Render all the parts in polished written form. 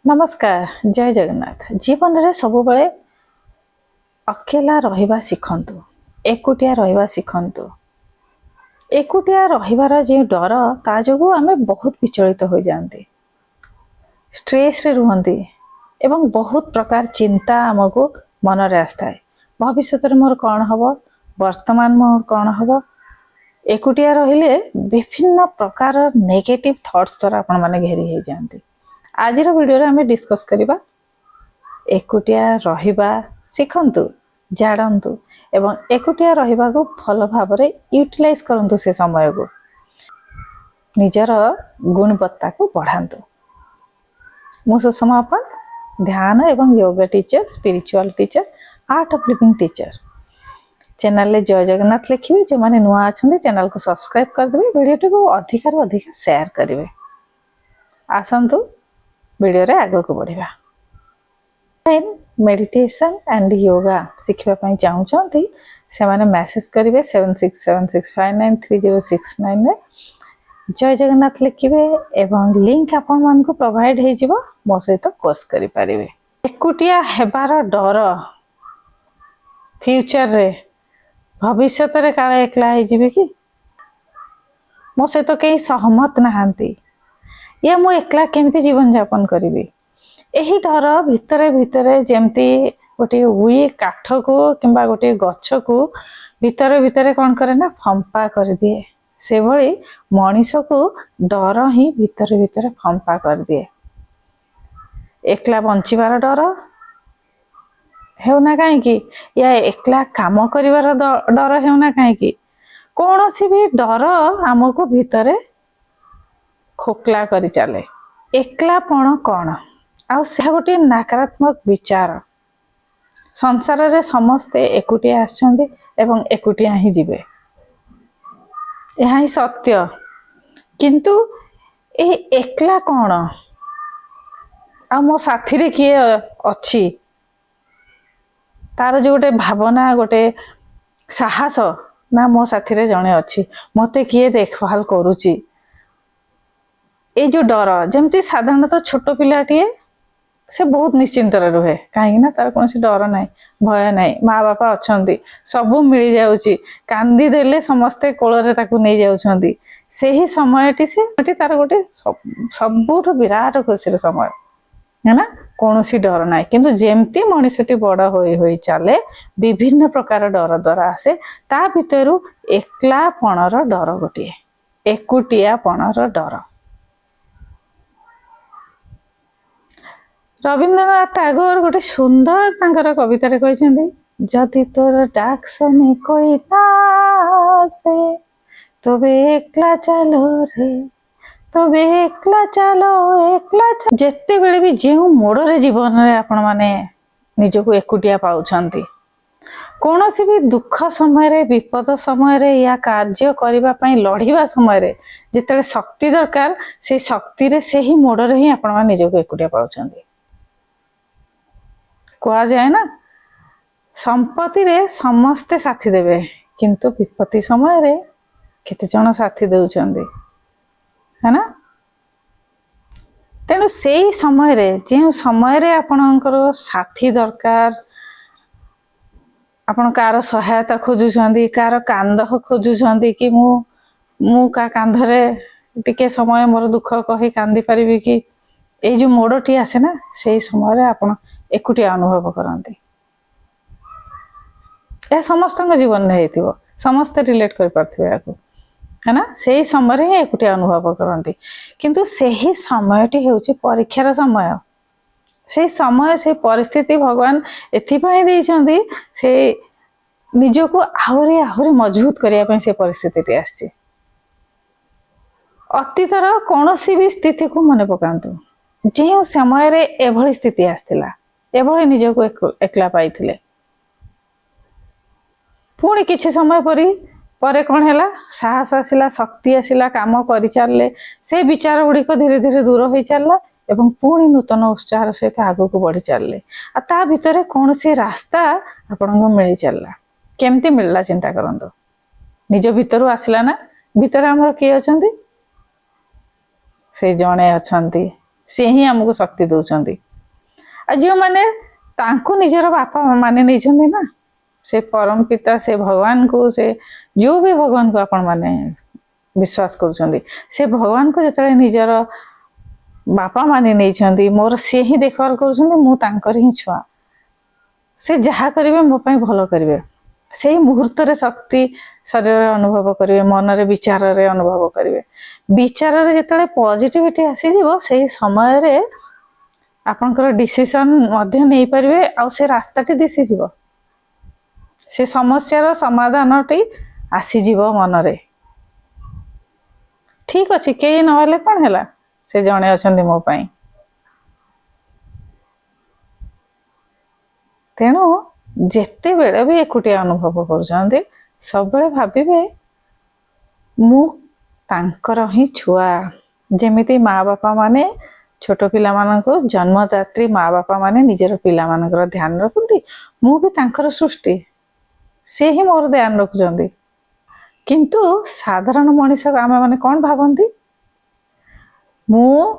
नमस्कार जय जगन्नाथ। जीवन रे सब बेले अकेला रहिबा शिखंतु, एकुटिया रहिबा शिखंतु। एकुटिया रहिबार जे डर ता जोगु आमे बहुत विचलित हो जाते, स्ट्रेस रे रुहंती एवं बहुत प्रकार चिंता आमको मन रे आस्था है। भविष्य रे मोर कौन हबो, वर्तमान मोर कौन हबो। एकुटिया रहिले विभिन्न प्रकार नेगेटिव थॉट्स द्वारा आपण माने घेरी हो जाते। आज वीडियो आम डिस्कस करवा एकुटिया रहिबा शिखंतु, जानतु एवं एकुटिया रहिबा को भल भाव में यूटिलाइज करंतु। से समय को निजर गुणवत्ता को बढ़ातु। मु सुषमा ध्यान एवं yoga teacher, spiritual teacher, art of living teacher. Channel ले जय जगन्नाथ लिखिए। जो माने नुआ अच्छा चैनल को सब्सक्राइब करदे, वीडियो को अधिक रु अधिक शेयर करेंगे। आसतु वीडियो रे आगे को बढ़िया। मेडिटेशन एंड योगा शिखा चाहूँगी से मैंने मैसेज करेंगे 7676593069 जय जगन्नाथ लिखिए एवं लिंक आपण मान को प्रोवाइड हो मो सहित कोर्स करें। एकुटिया हेबार डर फ्यूचर रे भविष्य रे काले एकला हो कि मो सहित कहीं सहमत नहांती या मु एकला केमती जीवन यापन करी। यही डर भितरे भितरे जमती गोटे उई काठ को किंबा गोटे गछ को भितरे भितरे कौन करे ना फंपा कर दिए। से भली मनीष को डर ही भितरे भितरे फंपा कर दिए। एकला बंचिबार डर हेउना कहीं या एकला काम करिवार डर हेउना कहीं कौन सी भी डर आमको भितरे खोखला करी चले। एकलापण कौन आ गोटे नकारात्मक विचार। संसार रे समस्ते एकुटिया आछंती एवं एकुटिया ही जीवे, यह ही सत्य। किंतु ए एकला कौन आ मो साथी रे किए अच्छी तार जो गोटे भावना गोटे साहस ना मो साथी रे जणे अच्छी, मते किए देखभाल करूची। ये जो डर जमती साधारणतः छोट पिलाटीए से बहुत निश्चिंत रुहे कहीं ना तार कौन डर ना भय ना। माँ बापा अच्छा सबू मिल जाऊँगी, कांदी देले समस्ते कोଳରେ ताकू नहीं जाउछंती। सेही समयटी से तार गोटे सबुठ विराट खुशी समय है ना, कौन सी डर ना। किंतु जेमती मनीषटी बड़ हो चले विभिन्न प्रकार डर द्वारा आसे ता भितरु एकलापणर डर गोटे, एकुटियापणर डर। रवीन्द्रनाथ टैगोर गोटे सुंदर तांकर कविता रे कहछंती, जदि तोर डाक सुने कोई ना से तबे एकला चलो रे, तबे एकला चलो एकला चलो। जेते बेले भी जेउ मोड़ रे जीवन रे आपण माने निजको एकुटिया पाउछंती, कौन सी भी दुख समय रे, विपद समय रे या कार्य करबा पई लढिबा समय रे जेते शक्ति दरकार, से शक्ति रे से ही मोड़ रे ही आपण माने निजको एकुटिया पाउछंती। कहा जाए ना संपत्ति रे समस्ते साथी देवे, किंतु विपत्ति समय रे केते जण साथी देउछंदी है ना। तेणु से समय रे जे समय रे आपणकर साथी दरकार, आपण कार सहायता खोजुछंदी, कार कांध खोजुछंदी कि मु का कांधरे टिके समय मोर दुख कही कांदी पारिबी कि, ए जो मोड़टी आसे ना से समय रे आपण एकुटिया अनुभव करते। यह समस्त जीवन में होइथिबो, समस्ते रिलेट कर पारथिबे याको है ना। से समय ही एकुटिया अनुभव करते। किंतु सेही समयटी हेउची परीक्षार समय। से समय से परिस्थिति भगवान एथिपाई देइछंदी से निजको आहुरी आहुरी मजबूत करिया पई से परिस्थिति आछि। अतीतर कौन सी भी स्थिति को मन पकांतु, जे समय रे एभली स्थिति आस्थिला, एभली निजको एकला पाइथिले, पुणी किछि समय परे कौन हैला, साहस आसिला, शक्ति आसिला, काम करि चलले, से विचार गुड़िक धीरे धीरे दूर हो चलला एवं पुणी नूतन उत्साह सहित आगो को बढ़ी चलले। आ ता भितरे कौन सी रास्ता आपनको मिली चलला, केमती मिलला चिंता करंतु। निज भितरु आसिला ना, भितरे हमर किए अछंती, से जणे अछंती से ही आमको शक्ति दौरान। आ जो मैंने तांको निजर बापा माने नहीं ना, से परम पिता से भगवान को, से जो भी भगवान को आपण माने विश्वास करुँच, से भगवान को जो निजर बापा माने नहीं मोर सी ही देखभाल कर ही छुआ, से जहाँ करेंगे मो पाई भल करेंगे। से मुहूर्त रे शक्ति शरीर अनुभव करेंगे, मन रे विचार रे अनुभव करेंगे। विचार रे जिते पॉजिटिविटी आसीजिवो से समय रे आपनकर डिसीजन मध्य नहीं पारे, आ से रास्ताटी दिशीजिव, से समस्यार समाधानटी आसीजिव मन रे। ठीक अच्छे कई नहले कौन है, से जड़े अच्छा मो पाई। तेणु जेते बेले भी एकुटिया अनुभव कर सब भाविबे मु तांकर ही छुआ। जेमिति माँ बापा माने छोट पिला माननको जन्मदात्री माँ बापा माने निजर पिला मानकर ध्यान रखती, मु भी तांकर सृष्टि, से ही मोर ध्यान रखुचंदी। किंतु साधारण मनीष आम माने कौन भावती, मु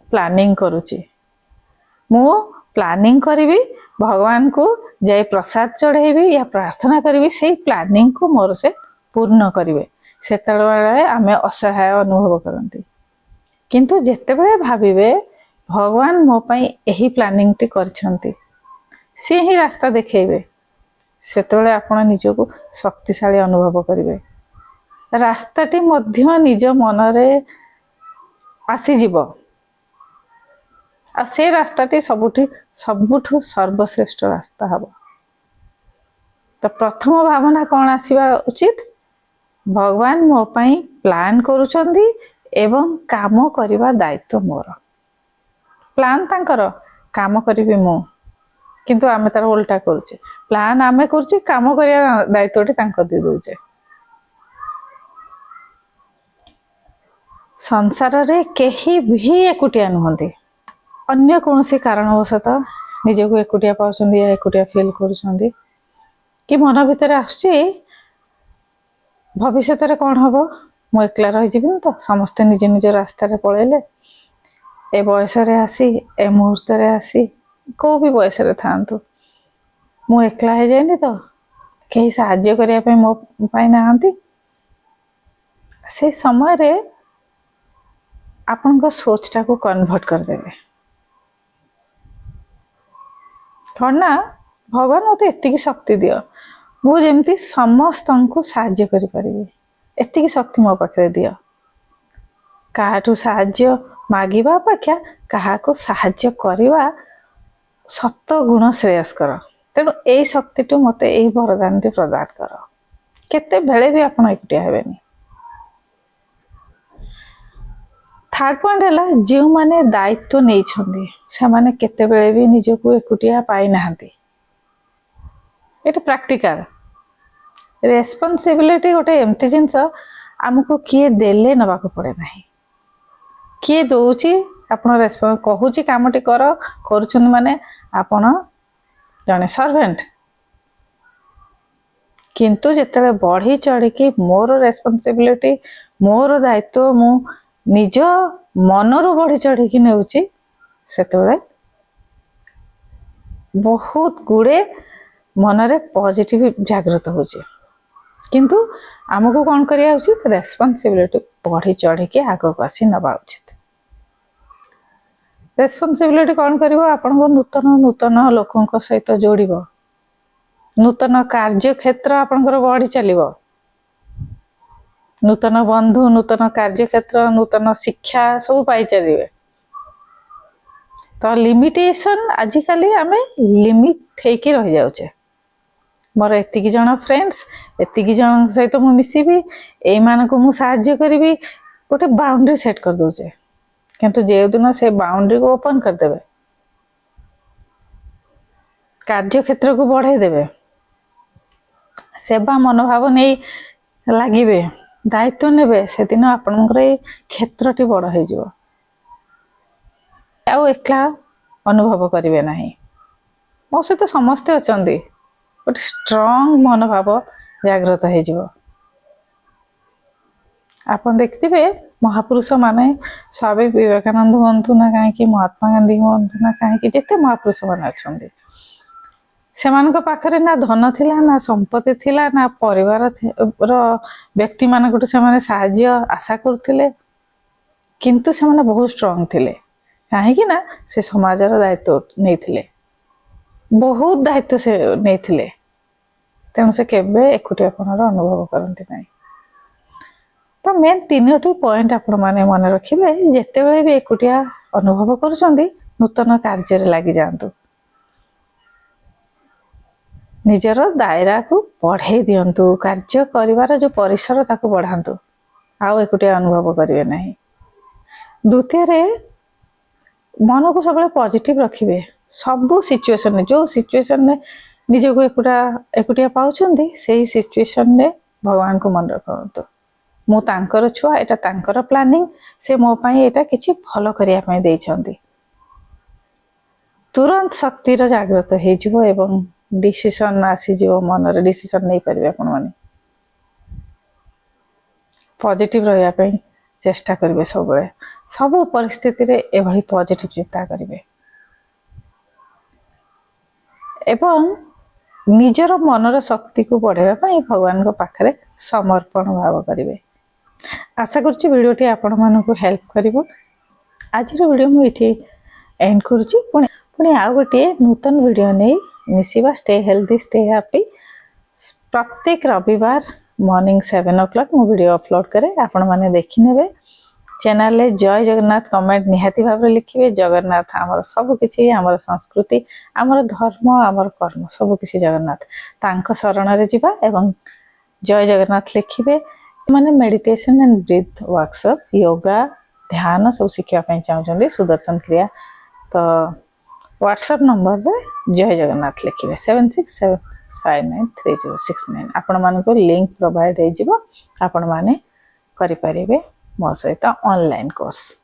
प्लानिंग करुची, मु प्लानिंग करी भगवान को जाई प्रसाद चढ़ेबी या प्रार्थना करी, से प्लानिंग को मोर से पूर्ण करेंगे। से आम असहाय अनुभव करती, किंतु जेते बेले भाविबे भगवान मो पाई यही प्लानिंग टी करछंती, सी ही रास्ता देखेबे, सेतेबेले आपण निजको शक्तिशाली अनुभव करेंगे। रास्ताटी मध्य निज मन रे आसीजिव, आ से रास्ताटी सबुठु सर्वश्रेष्ठ रास्ता हम। तो प्रथम भावना कौन आसवा उचित, भगवान मो पाई प्लान करुचंदी एवं काम करवा दायित्व मोर। प्लान तांकर, काम करी मु, किंतु आमे तार उल्टा करुचे, प्लान आमे करुचे, काम करवा दायित्वटी तांकर दे दउचे। संसार रे केही भी एकुटिया नुहंती, अन्य कौन सी कारणवशत निजको एकुटिया पाउछंदी या एकुटिया फील करुछंदी, कि मन भितर आसुची भविष्य रे कौन हम, मु एकला रही जीविन तो समस्ते निज निज रास्ता रे पळेले, ए बयस रे आसी ए मुहूर्त रे आसी को भी बयस रे थांतु मु एकला हो जाएनी तो कहीं साहाଯ୍य करिया पे मो पाई नाहंती। से समय रे आपन सोचटा को कन्वर्ट कर देबे, थोड़ा ना भगवान मत एतिकी शक्ति दियो, मु जेमती समस्त को साहाଯ୍य करि परिबे, एतिकी शक्ति मो पाखे दियो। काहाठू साहाଯ୍य मागिबा अपेक्षा काहाको साहाଯ୍य करिवा सत गुण श्रेयस्कर। तेणु यही शक्ति टू मत यही वरदान टी प्रदान कर, केते बेले भी आपण एकुटिया हेबेनी। थर्ड पॉइंट है, जो माने दायित्व नहीं छंदी से माने केते बेले भी निजको एकुटिया पाई नाहंती। एटा प्रैक्टिकल रेस्पॉन्सिबिलिटी गोटे एमती जिनस आमको किए देले नबाको पड़े नाही, किए दउची आपण रेस्पॉन्स कहूची कामटी कर करूछन माने आपण जने सर्वेंट। किंतु जेते बढ़ी चढ़ी कि मोर रेस्पॉन्सिबिलिटी मोर दायित्व मु निज मनरू बढ़ी चढ़ी कि नेउची, सेते बहुत गुड़े मनरे पॉजिटिव जागृत होची। किंतु आमको कौन करिया उचित, रेस्पॉन्सिबिलिटी बढ़ी चढ़ी के आगो आसी नबा उचित। रेस्पॉन्सिबिलिटी कौन करिवो, आपन को नूतन नूतन लोकन सहित जोड़िबो, नूतन कार्य क्षेत्र आपनकर बढ़ी चलिबो, नूतन बंधु नूतन कार्य क्षेत्र नूतन शिक्षा सब पाई चलिए। तो लिमिटेशन आजिकली आमे लिमिट हेकी रही जाउचे, मोर एतिकी जन फ्रेंड्स एतिकी जन सहित मु मिसिबी, एई मानको मु साहाଯ୍य करिवि, गोटे बाउंड्री सेट कर दोचे। किंतु जे दिन से बाउंड्री को ओपन कर देबे, कार्य क्षेत्र को बढ़ाई देबे, सेवा मनोभाव नहीं लागिबे, दायित्व नेबे, से दिन आपनकर क्षेत्रटी बड़ हो जिवो, आउ एकला अनुभव करिवे नाही। मो सहित समस्ते अचंदी, गोटे स्ट्रॉन्ग मनोभाव जागृत हो जिवो। आपन देखथिबे महापुरुष माने स्वामी विवेकानंद हूँ ना कहीं महात्मा गांधी हूँ ना कहीं जिते महापुरुष मैंने अच्छा से पाखरे ना धन थिला ना संपत्ति थिला ना परिवार व्यक्ति मान साहाय्य आशा करथिले किंतु से माने बहुत स्ट्रांग थिले कहीं ना से समाजर दायित्व नहीं बहुत दायित्व से नहीं तेणु से केवे एकुटियापन अनुभव करती ना तो मेन 3टी पॉइंट आपण माने मन रखिबे जेते बेले भी एकुटिया अनुभव करूछंदी नूतन कार्य रे लागि जांतु निजर दायरा को बढ़े दियंतु कार्य करिवार जो परिसर ताको बढ़ांतु आउ एकुटिया अनुभव करिवे नाही द्वितीय रे मन को सब पॉजिटिव रखिबे सब सिचुएशन जो सिचुएशन ने निज को एकुटिया पाउछंदी सेही सिचुएशन ने भगवान को मन रखंतु मु तांकर छुआ एटा तांकर प्लानिंग से मो पाई एटा किछि भलो करिया पाई देइछंदी तुरंत शक्ति रो जागृत हे जिवो एवं डिसिजन आसी जिवो मन रे डिसिजन नै परिबे आपण माने पॉजिटिव रहया पाई चेष्टा करिवे सब परिस्थिति रे एभली पॉजिटिव चिंता करिवे एवं निजर मनर शक्ति को बढ़ावा पाई भगवान को पाखरे समर्पण भाव करिवे आशा करुच्ची वीडियोटी आपण मानकु हेल्प करिवो आज वीडियो मु इठी एंड करुच्ची पुणी आउ गोटे नूतन वीडियो नहीं मिसिबा स्टे हेल्दी स्टे हैप्पी प्रत्येक रविवार मॉर्निंग 7 o'clock मु वीडियो अपलोड करे आपण माने देखि नेबे चैनल ले जय जगन्नाथ कमेंट निहाती भाव लिखिबे जगन्नाथ हमर सब किछि हमर संस्कृति हमर धर्म हमर कर्म सब किछि जगन्नाथ तांको शरण रे जिबा एवं जय जगन्नाथ लिखिबे माने meditation and breath workshop yoga ध्यान सब शिखिया पई चाहउछन्दी सुदर्शन क्रिया तो व्हाट्सएप नंबर रे जय जगन्नाथ लिखिबे 76759306 आपण मानको लिंक प्रोवाइड हे जिवो आपण माने करि परिबे मो सहित ऑनलाइन कोर्स।